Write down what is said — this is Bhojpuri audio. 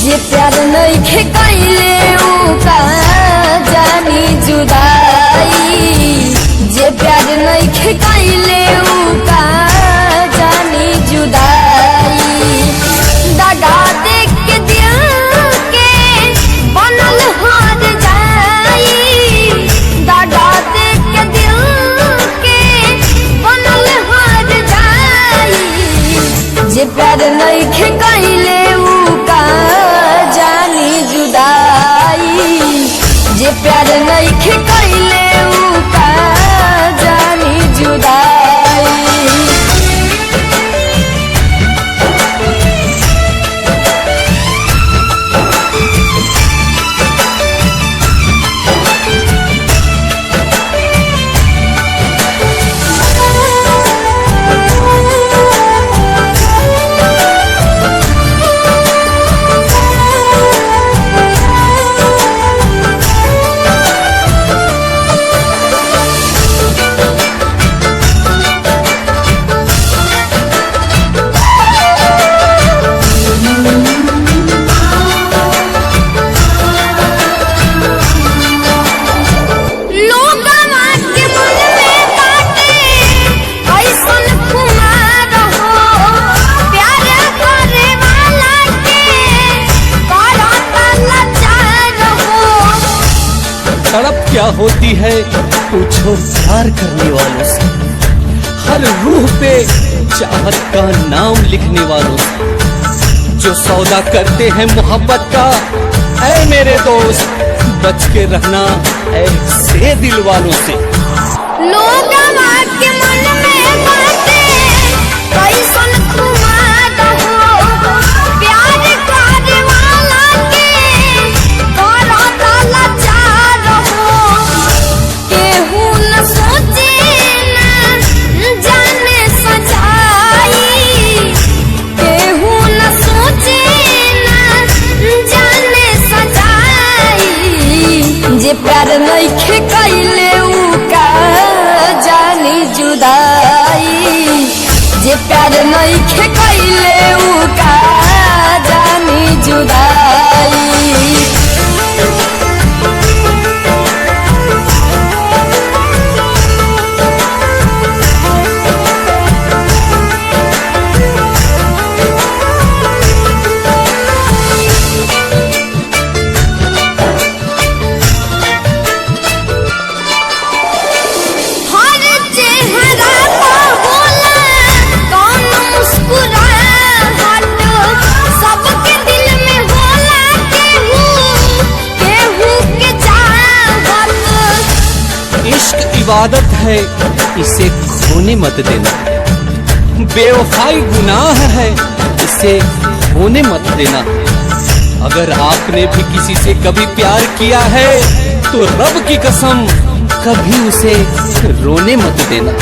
जे प्यार नइखे कइले उ का जानी जुदाई, जे प्यार नइखे कइले उ का जानी जुदाई। दादा देख के दिल के बनल हार जाई, दादा देख के दिल के बनल हार जाई। जे प्यार नइखे कइले उ का जानी जुदाई, जे प्यार नइखे कइले उ का जानी जुदाई। तड़प क्या होती है पूछो प्यार करने वालों से, हर रूह पे चाहत का नाम लिखने वालों से, जो सौदा करते हैं मोहब्बत का। ऐ मेरे दोस्त बच के रहना ऐसे दिल वालों से। लोग के मन में बातें कैसन खुमार हो, प्यार करे वाला के करता लाचार हो। केहू न सोचे न जाने सच्चाई, केहू न सोचे न जाने सच्चाई। जे प्यार नइखे कइले उ का जानी जुदाई, जे प्यार नइखे कइले उ का जानी जुदाई। इबादत है इसे खोने मत देना, बेवफाई गुनाह है इसे होने मत देना। अगर आपने भी किसी से कभी प्यार किया है तो रब की कसम कभी उसे रोने मत देना।